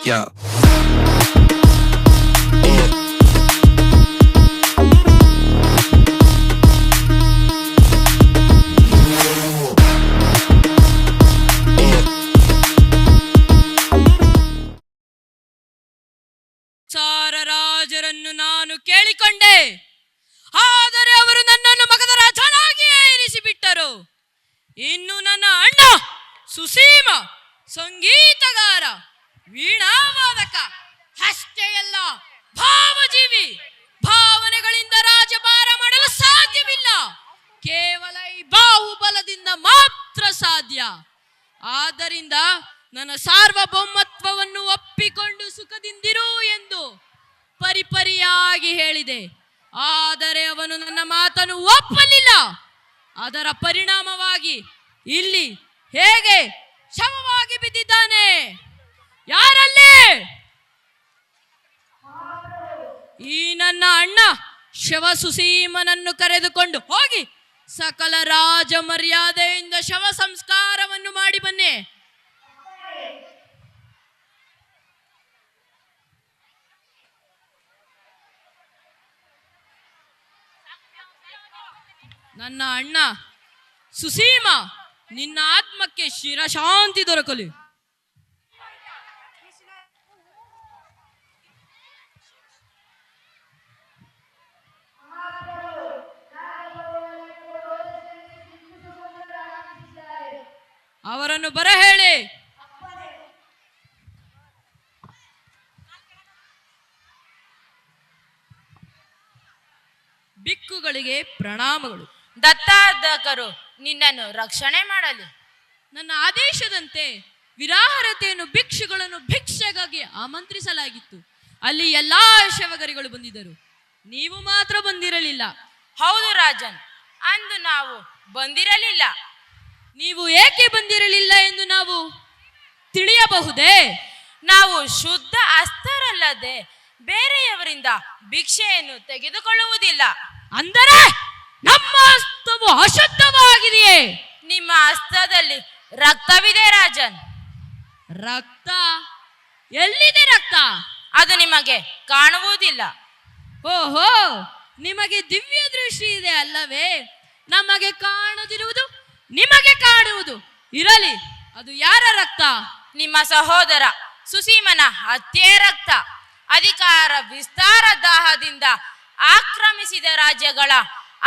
Yeah. ರಾಜರನ್ನು ನಾನು ಕೇಳಿಕೊಂಡೆ, ಆದರೆ ಅವರು ನನ್ನನ್ನು ಮಗದ ರಾಜನಾಗಿಯೇ ಇರಿಸಿಬಿಟ್ಟರು. ಇನ್ನು ನನ್ನ ಅಣ್ಣ ಸುಸೀಮ ಸಂಗೀತಗಾರ, ವೀಣಾವಾದಕ, ಅಷ್ಟೇ ಅಲ್ಲ ಭಾವಜೀವಿ. ಭಾವನೆಗಳಿಂದ ರಾಜಭಾರ ಮಾಡಲು ಸಾಧ್ಯವಿಲ್ಲ, ಕೇವಲ ಈ ಬಾಹುಬಲದಿಂದ ಮಾತ್ರ ಸಾಧ್ಯ. ಆದ್ದರಿಂದ ನನ್ನ ಸಾರ್ವಭೌಮತ್ವವನ್ನು ಒಪ್ಪಿಕೊಂಡು ಸುಖದಿಂದಿರು ಎಂದು ಪರಿಪರಿಯಾಗಿ ಹೇಳಿದೆ. ಆದರೆ ಅವನು ನನ್ನ ಮಾತನ್ನು ಒಪ್ಪಲಿಲ್ಲ. ಅದರ ಪರಿಣಾಮವಾಗಿ ಇಲ್ಲಿ ಹೇಗೆ ಶವವಾಗಿ ಬಿದ್ದಿದ್ದಾನೆ. ಯಾರಲ್ಲಿ? ಈ ನನ್ನ ಅಣ್ಣ ಶವ ಸುಸೀಮನನ್ನು ಕರೆದುಕೊಂಡು ಹೋಗಿ ಸಕಲ ರಾಜ ಮರ್ಯಾದೆಯಿಂದ ಶವ ಸಂಸ್ಕಾರವನ್ನು ಮಾಡಿ ಬನ್ನಿ. ನನ್ನ ಅಣ್ಣ ಸುಸೀಮ, ನಿನ್ನ ಆತ್ಮಕ್ಕೆ ಶಿರಶಾಂತಿ ದೊರಕಲಿ. ಅವರನ್ನು ಬರ ಹೇಳಿ. ಬಿಕ್ಕುಗಳಿಗೆ ಪ್ರಣಾಮಗಳು. ದತ್ತಾಧಕರು ನಿನ್ನನ್ನು ರಕ್ಷಣೆ ಮಾಡಲಿ. ನನ್ನ ಆದೇಶದಂತೆ ವಿರಾಹರತೆಯನ್ನು ಭಿಕ್ಷುಗಳನ್ನು ಭಿಕ್ಷೆಗಾಗಿ ಆಮಂತ್ರಿಸಲಾಗಿತ್ತು. ಅಲ್ಲಿ ಎಲ್ಲಾ ಶವಗರಿಗಳು ಬಂದಿದ್ದರು, ನೀವು ಮಾತ್ರ ಬಂದಿರಲಿಲ್ಲ. ಹೌದು ರಾಜನ್, ಅಂದು ನಾವು ಬಂದಿರಲಿಲ್ಲ. ನೀವು ಏಕೆ ಬಂದಿರಲಿಲ್ಲ ಎಂದು ನಾವು ತಿಳಿಯಬಹುದೇ? ನಾವು ಶುದ್ಧ ಅಸ್ತರಲ್ಲದೆ ಬೇರೆಯವರಿಂದ ಭಿಕ್ಷೆಯನ್ನು ತೆಗೆದುಕೊಳ್ಳುವುದಿಲ್ಲ. ಅಂದರೆ ನಮ್ಮ ಹಸ್ತವು ಅಶುದ್ಧವಾಗಿದೆಯೇ? ನಿಮ್ಮ ಹಸ್ತದಲ್ಲಿ ರಕ್ತವಿದೆ ರಾಜನ್. ರಕ್ತ? ಎಲ್ಲಿದೆ ರಕ್ತ? ಅದು ನಿಮಗೆ ಕಾಣುವುದಿಲ್ಲ. ಓಹೋ, ನಿಮಗೆ ದಿವ್ಯ ದೃಷ್ಟಿ ಇದೆ ಅಲ್ಲವೇ? ನಮಗೆ ಕಾಣದಿರುವುದು ನಿಮಗೆ ಕಾಣುವುದು. ಇರಲಿ, ಅದು ಯಾರ ರಕ್ತ? ನಿಮ್ಮ ಸಹೋದರ ಸುಸೀಮನ ಹತ್ಯೆ ರಕ್ತ. ಅಧಿಕಾರ ವಿಸ್ತಾರ ದಾಹದಿಂದ ಆಕ್ರಮಿಸಿದ ರಾಜ್ಯಗಳ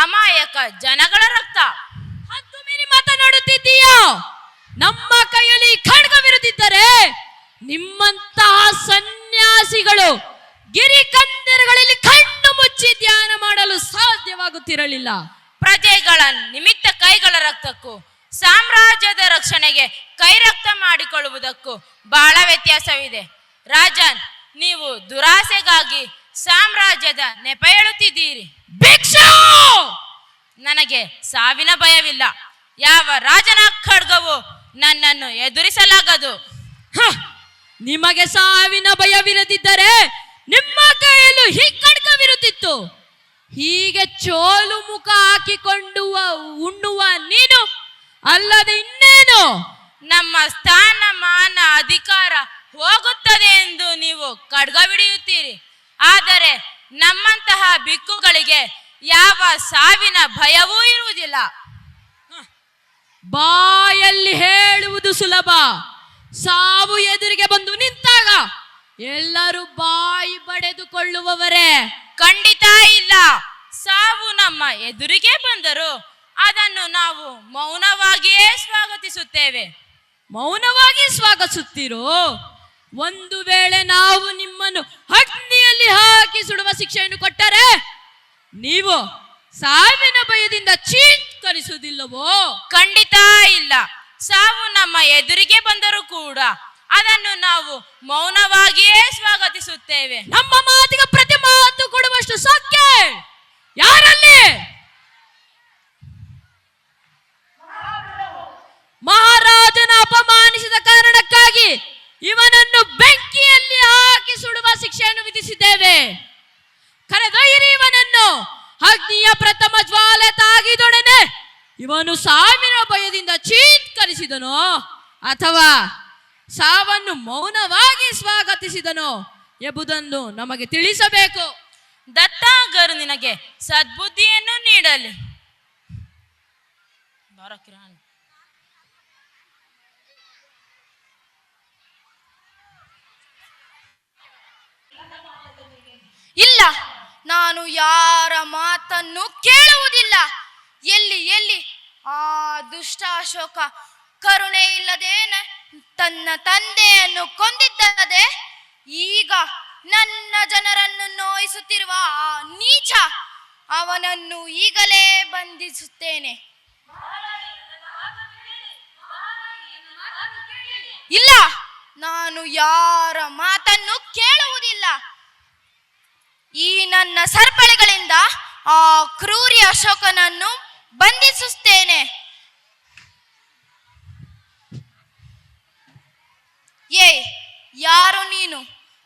ಅಮಾಯಕ ಜನಗಳ ರಕ್ತ. ಹತ್ತು ಮೀರಿ ಮಾತನಾಡುತ್ತಿದ್ದೀಯಾ? ನಮ್ಮ ಕೈಯಲ್ಲಿ ಖಡ್ಗವಿರುತ್ತಿದ್ದರೆ ನಿಮ್ಮಂತಹ ಸನ್ಯಾಸಿಗಳು ಗಿರಿಕಂದರಗಳಲ್ಲಿ ಕಣ್ಣು ಮುಚ್ಚಿ ಧ್ಯಾನ ಮಾಡಲು ಸಾಧ್ಯವಾಗುತ್ತಿರಲಿಲ್ಲ. ಪ್ರಜೆಗಳ ನಿಮಿತ್ತ ಕೈಗಳ ರಕ್ತಕ್ಕೂ ಸಾಮ್ರಾಜ್ಯದ ರಕ್ಷಣೆಗೆ ಕೈ ರಕ್ತ ಮಾಡಿಕೊಳ್ಳುವುದಕ್ಕೂ ಬಹಳ ವ್ಯತ್ಯಾಸವಿದೆ. ರಾಜನ್, ನೀವು ದುರಾಸೆಗಾಗಿ ಸಾಮ್ರಾಜ್ಯದ ನೆಪ ಹೇಳುತ್ತಿದ್ದೀರಿ. ಭಿಕ್ಷು! ನನಗೆ ಸಾವಿನ ಭಯವಿಲ್ಲ. ಯಾವ ರಾಜನ ಖಡ್ಗವು ನನ್ನನ್ನು ಎದುರಿಸಲಾಗದು. ನಿಮಗೆ ಸಾವಿನ ಭಯವಿರದಿದ್ದರೆ ನಿಮ್ಮ ಕೈಯಲ್ಲೂ ಈ ಖಡ್ಗವಿರುತ್ತಿತ್ತು. ಹೀಗೆ ಚೋಲು ಮುಖ ಹಾಕಿಕೊಂಡು ಉಣ್ಣುವ ನೀನು ಅಲ್ಲದೆ ಇನ್ನೇನು? ನಮ್ಮ ಸ್ಥಾನ ಮಾನ ಅಧಿಕಾರ ಹೋಗುತ್ತದೆ ಎಂದು ನೀವು ಖಡ್ಗವಿಡಿಯುತ್ತೀರಿ. ಆದರೆ ನಮ್ಮಂತಹ ಬಿಕ್ಕುಗಳಿಗೆ ಯಾವ ಸಾವಿನ ಭಯವೂ ಇರುವುದಿಲ್ಲ. ಬಾಯಲ್ಲಿ ಹೇಳುವುದು ಸುಲಭ, ಸಾವು ಎದುರಿಗೆ ಬಂದು ನಿಂತಾಗ ಎಲ್ಲರೂ ಬಾಯಿ ಬಡೆದುಕೊಳ್ಳುವವರೇ? ಖಂಡಿತ ಇಲ್ಲ. ಸಾವು ನಮ್ಮ ಎದುರಿಗೆ ಬಂದರೂ ಅದನ್ನು ನಾವು ಮೌನವಾಗಿಯೇ ಸ್ವಾಗತಿಸುತ್ತೇವೆ. ಮೌನವಾಗಿ ಸ್ವಾಗತಿಸುತ್ತೀರೋ? ಒಂದು ವೇಳೆ ನಾವು ನಿಮ್ಮನ್ನು ಅಗ್ನಿಯಲ್ಲಿ ಹಾಕಿ ಸುಡುವ ಶಿಕ್ಷೆಯನ್ನು ಕೊಟ್ಟರೆ ನೀವು ಸಾವಿನ ಭಯದಿಂದ ಚೀತ್ಕರಿಸುವುದಿಲ್ಲವೋ? ಖಂಡಿತ ಇಲ್ಲ. ಸಾವು ನಮ್ಮ ಎದುರಿಗೆ ಬಂದರೂ ಕೂಡ ಅದನ್ನು ನಾವು ಮೌನವಾಗಿಯೇ ಸ್ವಾಗತಿಸುತ್ತೇವೆ. ನಮ್ಮ ಮಾತಿಗೆ ಪ್ರತಿ ಮಾತು ಕೊಡುವಷ್ಟು ಸಾಧ್ಯ ಯಾರಲ್ಲಿ? ಮಹಾರಾಜನ ಅಪಮಾನಿಸಿದ ಕಾರಣಕ್ಕಾಗಿ ಇವನನ್ನು ಬೆಂಕಿಯಲ್ಲಿ ಹಾಕಿ ಸುಡುವ ಶಿಕ್ಷೆಯನ್ನು ವಿಧಿಸಿದ್ದೇವೆ. ಕರೆದೊಯ್ಯಿರಿ ಇವನನ್ನು. ಅಗ್ನಿಯ ಪ್ರಥಮ ಜ್ವಾಲೆ ತಾಗಿದೊಡನೆ ಇವನು ಸಾವಿನ ಭಯದಿಂದ ಚೀತ್ಕರಿಸಿದನೋ ಅಥವಾ ಸಾವನ್ನು ಮೌನವಾಗಿ ಸ್ವಾಗತಿಸಿದನೋ ಎಂಬುದನ್ನು ನಮಗೆ ತಿಳಿಸಬೇಕು. ದತ್ತಾಗರು ನಿನಗೆ ಸದ್ಬುದ್ಧಿಯನ್ನು ನೀಡಲಿ. ಇಲ್ಲ, ನಾನು ಯಾರ ಮಾತನ್ನು ಕೇಳುವುದಿಲ್ಲ. ಎಲ್ಲಿ ಎಲ್ಲಿ ಆ ದುಷ್ಟ ಅಶೋಕ ಕರುಣೆ ಇಲ್ಲದೆ ತನ್ನ ತಂದೆಯನ್ನು ಕೊಂದಿದ್ದದೆ, ಈಗ ನನ್ನ ಜನರನ್ನು ನೋಯಿಸುತ್ತಿರುವ ಆ ನೀಚ, ಅವನನ್ನು ಈಗಲೇ ಬಂಧಿಸುತ್ತೇನೆ. ಇಲ್ಲ, ನಾನು ಯಾರ ಮಾತನ್ನು ಕೇಳುವುದಿಲ್ಲ. ಈ ನನ್ನ ಸರ್ಪಳಿಗಳಿಂದ ಆ ಕ್ರೂರಿ ಅಶೋಕನನ್ನು ಬಂಧಿಸುತ್ತೇನೆ. ಯಾರು ನೀನು?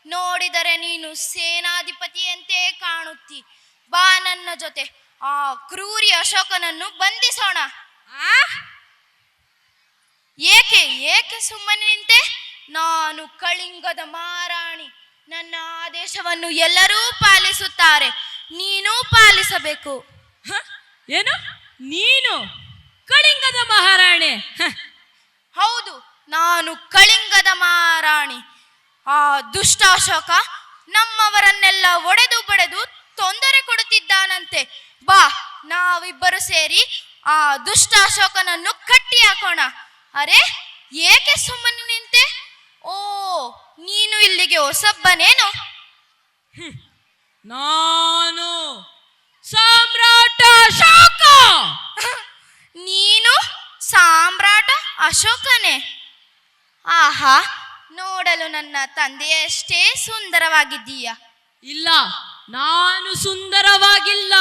ನೋಡಿದರೆ ನೀನು ಸೇನಾಧಿಪತಿಯಂತೆ ಕಾಣುತ್ತಿ. ಬಾ ನನ್ನ ಜೊತೆ, ಆ ಕ್ರೂರಿ ಅಶೋಕನನ್ನು ಬಂಧಿಸೋಣ. ಏಕೆ ಏಕೆ ಸುಮ್ಮನೆ ನಿಂತೆ? ನಾನು ಕಳಿಂಗದ ಮಹಾರಾಣಿ. ನನ್ನ ಆದೇಶವನ್ನು ಎಲ್ಲರೂ ಪಾಲಿಸುತ್ತಾರೆ, ನೀನೂ ಪಾಲಿಸಬೇಕು. ಏನು? ನೀನು ಕಳಿಂಗದ ಮಹಾರಾಣಿ? ಹೌದು, ನಾನು ಕಳಿಂಗದ ಮಹಾರಾಣಿ. ಆ ದುಷ್ಟ ಅಶೋಕ ನಮ್ಮವರನ್ನೆಲ್ಲ ಒಡೆದು ಬಡೆದು ತೊಂದರೆ ಕೊಡುತ್ತಿದ್ದಾನಂತೆ. ಬಾ, ನಾವಿಬ್ಬರು ಸೇರಿ ಆ ದುಷ್ಟ ಅಶೋಕನನ್ನು ಕಟ್ಟಿ ಹಾಕೋಣ. ಅರೆ, ಏಕೆ ಸುಮ್ಮನೆ ನಿಂತೆ? ಓ, ನೀನು ಇಲ್ಲಿಗೆ ಹೊಸಬ್ಬನೇನು? ನಾನು ಸಾಮ್ರಾಟ ಅಶೋಕ. ನೀನು ಸಾಮ್ರಾಟ ಅಶೋಕನೇ? ಆಹಾ, ನೋಡಲು ನನ್ನ ತಂದೆಯಷ್ಟೇ ಸುಂದರವಾಗಿದ್ದೀಯ. ಇಲ್ಲ, ನಾನು ಸುಂದರವಾಗಿಲ್ಲ.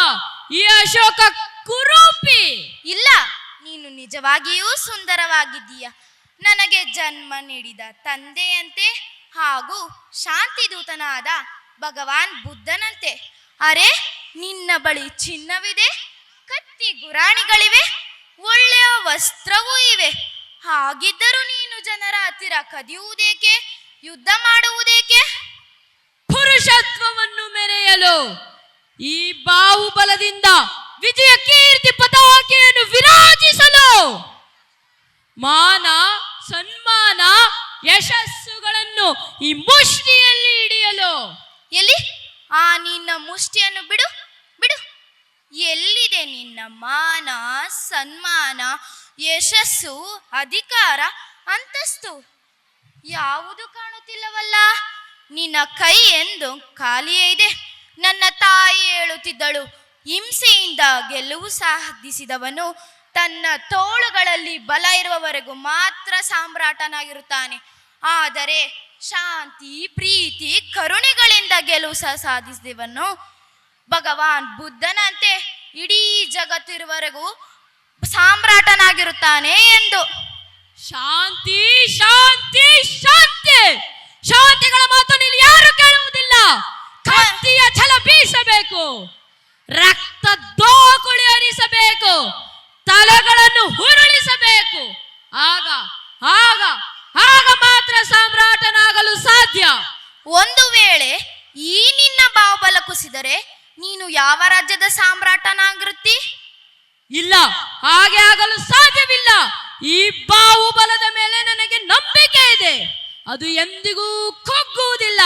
ಈ ಅಶೋಕ ಕುರೂಪಿ. ಇಲ್ಲ, ನೀನು ನಿಜವಾಗಿಯೂ ಸುಂದರವಾಗಿದ್ದೀಯ. ನನಗೆ ಜನ್ಮ ನೀಡಿದ ತಂದೆಯಂತೆ ಹಾಗೂ ಶಾಂತಿದೂತನಾದ ಭಗವಾನ್ ಬುದ್ಧನಂತೆ. ಅರೆ, ನಿನ್ನ ಬಳಿ ಚಿನ್ನವಿದೆ, ಕತ್ತಿ ಗುರಾಣಿಗಳಿವೆ, ಒಳ್ಳೆಯ ವಸ್ತ್ರವೂ ಇವೆ. ಹಾಗಿದ್ದರೂ ನೀನು ಜನರ ಹತ್ತಿರ ಕದಿಯುವುದೇಕೆ? ಯುದ್ಧ ಮಾಡುವುದೇಕೆ? ಪುರುಷತ್ವವನ್ನು ಮೆರೆಯಲು. ಈ ಬಾಹುಬಲದಿಂದ ವಿಜಯ ಕೀರ್ತಿ ಪತಾಕೆಯನ್ನು ವಿರಾಜಿಸಲು. ಮಾನ, ಸನ್ಮಾನ, ಯಶಸ್ಸುಗಳನ್ನು ಈ ಮುಷ್ಟಿಯಲ್ಲಿ ಹಿಡಿಯಲು. ಎಲ್ಲಿ ಆ ನಿನ್ನ ಮುಷ್ಟಿಯನ್ನು ಬಿಡು ಬಿಡು. ಎಲ್ಲಿದೆ ನಿನ್ನ ಮಾನ, ಸನ್ಮಾನ, ಯಶಸ್ಸು, ಅಧಿಕಾರ, ಅಂತಸ್ತು? ಯಾವುದು ಕಾಣುತ್ತಿಲ್ಲವಲ್ಲ. ನಿನ್ನ ಕೈ ಎಂದು ಖಾಲಿಯೇ ಇದೆ. ನನ್ನ ತಾಯಿ ಹೇಳುತ್ತಿದ್ದಳು, ಹಿಂಸೆಯಿಂದ ಗೆಲುವು ಸಾಧಿಸಿದವನು ತನ್ನ ತೋಳುಗಳಲ್ಲಿ ಬಲ ಇರುವವರೆಗೂ ಮಾತ್ರ ಸಾಮ್ರಾಟನಾಗಿರುತ್ತಾನೆ. ಆದರೆ ಶಾಂತಿ, ಪ್ರೀತಿ, ಕರುಣೆಗಳಿಂದ ಗೆಲುವು ಸಾಧಿಸಿದವನು ಭಗವಾನ್ ಬುದ್ಧನಂತೆ ಇಡೀ ಜಗತ್ತಿರುವವರೆಗೂ ಸಾಮ್ರಾಟನಾಗಿರುತ್ತಾನೆ ಎಂದು. ಶಾಂತಿ, ಶಾಂತಿ, ಶಾಂತಿ. ಶಾಂತಿಗಳ ಮಾತನ್ನು ಇಲ್ಲಿ ಯಾರು ಕೇಳುವುದಿಲ್ಲ. ಕತ್ತಿಯ ಛಲ ಬೀಸಬೇಕು, ರಕ್ತ ದೋಕುಳಿ ಹರಿಸಬೇಕು, ತಲೆಗಳನ್ನು ಹುರುಳಿಸಬೇಕು. ಆಗ ಆಗ ಆಗ ಮಾತ್ರ ಸಾಮ್ರಾಟನಾಗಲು ಸಾಧ್ಯ. ಒಂದು ವೇಳೆ ಈ ನಿನ್ನ ಬಾಹುಬಲ ಕುಸಿದರೆ ನೀನು ಯಾವ ರಾಜ್ಯದ ಸಾಮ್ರಾಟನಾಗಿರುತ್ತಿ? ಇಲ್ಲ, ಹಾಗೆ ಆಗಲು ಸಾಧ್ಯವಿಲ್ಲ. ಈ ಬಾಹುಬಲದ ಮೇಲೆ ನನಗೆ ನಂಬಿಕೆ ಇದೆ. ಅದು ಎಂದಿಗೂ ಕುಗ್ಗುವುದಿಲ್ಲ.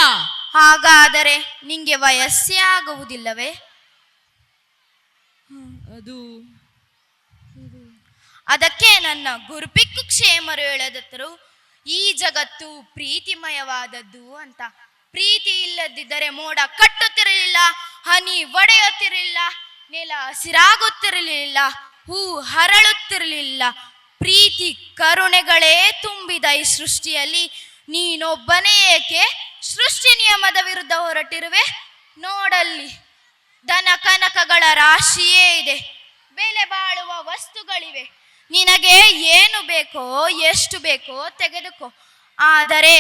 ಹಾಗಾದರೆ ನಿಂಗೆ ವಯಸ್ಸೇ ಆಗುವುದಿಲ್ಲವೇ? ಅದಕ್ಕೆ ನನ್ನ ಗುರುಪಿಕ್ಕು ಕ್ಷೇಮರು ಹೇಳದತ್ತರು, ಈ ಜಗತ್ತು ಪ್ರೀತಿಮಯವಾದದ್ದು ಅಂತ. ಪ್ರೀತಿ ಇಲ್ಲದಿದ್ದರೆ ಮೋಡ ಕಟ್ಟುತ್ತಿರಲಿಲ್ಲ, ಹನಿ ಒಡೆಯುತ್ತಿರಲಿಲ್ಲ, ನೆಲ ಹಸಿರಾಗುತ್ತಿರಲಿಲ್ಲ, ಹೂ ಹರಳುತ್ತಿರಲಿಲ್ಲ. ಪ್ರೀತಿ ಕರುಣೆಗಳೇ ತುಂಬಿದ ಈ ಸೃಷ್ಟಿಯಲ್ಲಿ ನೀನೊಬ್ಬನೇ ಏಕೆ ಸೃಷ್ಟಿ ನಿಯಮದ ವಿರುದ್ಧ ಹೊರಟಿರುವೆ? ನೋಡಲ್ಲಿ ಧನ ಕನಕಗಳ ರಾಶಿಯೇ ಇದೆ, ಬೆಲೆ ಬಾಳುವ ವಸ್ತುಗಳಿವೆ. ನಿನಗೆ ಏನು ಬೇಕೋ, ಎಷ್ಟು ಬೇಕೋ ತೆಗೆದುಕೋ. ಆದರೆ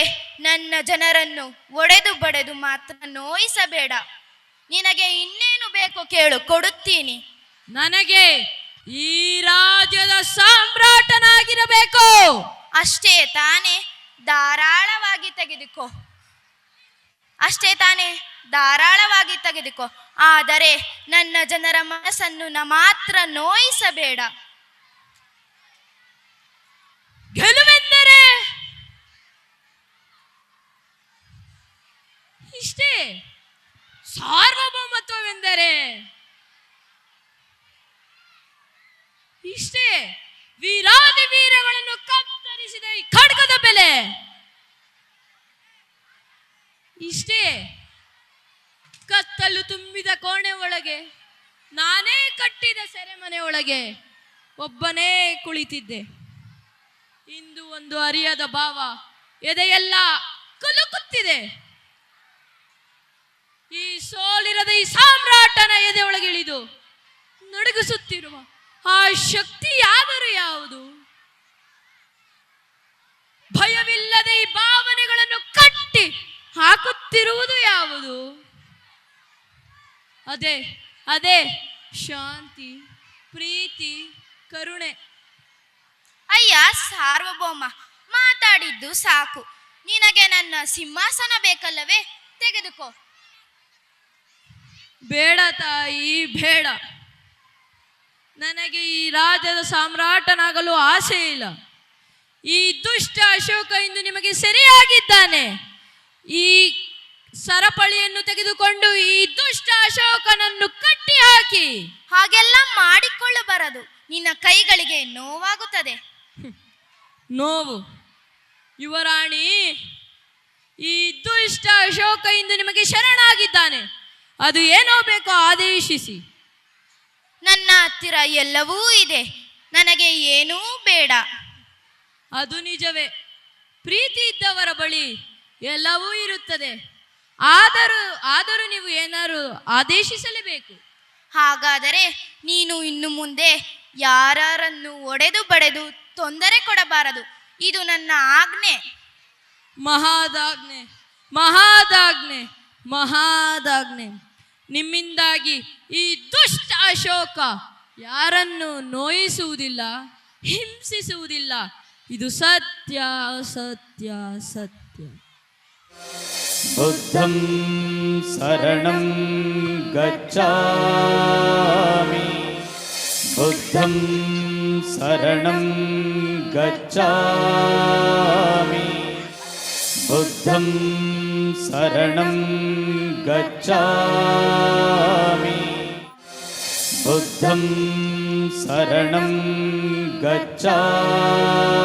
ನನ್ನ ಜನರನ್ನು ಒಡೆದು ಬಡೆದು ಮಾತ್ರ ನೋಯಿಸಬೇಡ. ನಿನಗೆ ಇನ್ನೇನು ಬೇಕೋ ಕೇಳು, ಕೊಡುತ್ತೀನಿ. ನನಗೆ ಈ ರಾಜ್ಯದ ಸಾಮ್ರಾಟನಾಗಿರಬೇಕು. ಅಷ್ಟೇ ತಾನೇ? ಧಾರಾಳವಾಗಿ ತೆಗೆದುಕೋ. ಅಷ್ಟೇ ತಾನೇ? ಧಾರಾಳವಾಗಿ ತೆಗೆದುಕೋ. ಆದರೆ ನನ್ನ ಜನರ ಮನಸ್ಸನ್ನು ಮಾತ್ರ ನೋಯಿಸಬೇಡ. ಗೆಲುವೆಂದರೆ ಇಷ್ಟೇ. ಸಾರ್ವಭೌಮತ್ವವೆಂದರೆ ಇಷ್ಟೇ. ವೀರಾದಿ ವೀರಗಳನ್ನು ಕತ್ತರಿಸಿದ ಈ ಖಡ್ಗದ ಬೆಲೆ ಇಷ್ಟೇ. ಕತ್ತಲು ತುಂಬಿದ ಕೋಣೆ ಒಳಗೆ, ನಾನೇ ಕಟ್ಟಿದ ಸೆರೆಮನೆ ಒಳಗೆ ಒಬ್ಬನೇ ಕುಳಿತಿದ್ದೆ. ಇಂದು ಒಂದು ಅರಿಯದ ಭಾವ ಎದೆಯೆಲ್ಲ ಕುಲುಕುತ್ತಿದೆ. ಈ ಸೋಲಿರದ ಈ ಸಾಮ್ರಾಟನ ಎದೆ ಒಳಗೆ ಇಳಿದು ನಡುಗಿಸುತ್ತಿರುವ ಆ ಶಕ್ತಿ ಯಾದರೂ ಯಾವುದು? ಭಯವಿಲ್ಲದೆ ಈ ಭಾವನೆಗಳನ್ನು ಕಟ್ಟಿ ಹಾಕುತ್ತಿರುವುದು ಯಾವುದು? ಅದೇ ಅದೇ ಶಾಂತಿ, ಪ್ರೀತಿ, ಕರುಣೆ. ಅಯ್ಯ ಸಾರ್ವಭೌಮ, ಮಾತಾಡಿದ್ದು ಸಾಕು. ನಿನಗೆ ನನ್ನ ಸಿಂಹಾಸನ ಬೇಕಲ್ಲವೇ? ತೆಗೆದುಕೋ. ಬೇಡ ತಾಯಿ, ಬೇಡ. ನನಗೆ ಈ ರಾಜ್ಯದ ಸಾಮ್ರಾಟನಾಗಲು ಆಸೆ ಇಲ್ಲ. ಈ ದುಷ್ಟ ಅಶೋಕ ಇಂದು ನಿಮಗೆ ಸೆರೆಯಾಗಿದ್ದಾನೆ. ಈ ಸರಪಳಿಯನ್ನು ತೆಗೆದುಕೊಂಡು ಈ ದುಷ್ಟ ಅಶೋಕನನ್ನು ಕಟ್ಟಿ ಹಾಕಿ. ಹಾಗೆಲ್ಲ ಮಾಡಿಕೊಳ್ಳಬಾರದು, ನಿನ್ನ ಕೈಗಳಿಗೆ ನೋವಾಗುತ್ತದೆ. ನೋವು? ಯುವರಾಣಿ, ಈ ದುಷ್ಟ ಅಶೋಕ ಇಂದು ನಿಮಗೆ ಶರಣಾಗಿದ್ದಾನೆ. ಅದು ಏನೋ ಬೇಕೋ ಆದೇಶಿಸಿ. ನನ್ನ ಹತ್ತಿರ ಎಲ್ಲವೂ ಇದೆ, ನನಗೆ ಏನೂ ಬೇಡ. ಅದು ನಿಜವೇ. ಪ್ರೀತಿ ಇದ್ದವರ ಬಳಿ ಎಲ್ಲವೂ ಇರುತ್ತದೆ. ಆದರೂ ನೀವು ಏನಾರು ಆದೇಶಿಸಲೇಬೇಕು. ಹಾಗಾದರೆ ನೀನು ಇನ್ನು ಮುಂದೆ ಯಾರನ್ನು ಒಡೆದು ಬಡೆದು ತೊಂದರೆ ಕೊಡಬಾರದು. ಇದು ನನ್ನ ಆಜ್ಞೆ. ಮಹಾದಾಜ್ಞೆ, ಮಹಾದಾಜ್ಞೆ, ಮಹಾದಾಜ್ಞೆ. ನಿಮ್ಮಿಂದಾಗಿ ಈ ದುಷ್ಟ ಅಶೋಕ ಯಾರನ್ನು ನೋಯಿಸುವುದಿಲ್ಲ, ಹಿಂಸಿಸುವುದಿಲ್ಲ. ಇದು ಸತ್ಯ, ಸತ್ಯ, ಸತ್ಯ. ಬುದ್ಧಂ ಶರಣಂ ಗಚ್ಛಾಮಿ, ಬುದ್ಧಂ ಶರಣಂ ಗಚ್ಛಾಮಿ, ಬುದ್ಧಂ ಶರಣಂ ಗಚ್ಛಾಮಿ, ಬುದ್ಧಂ ಶರಣಂ ಗಚ್ಛಾಮಿ.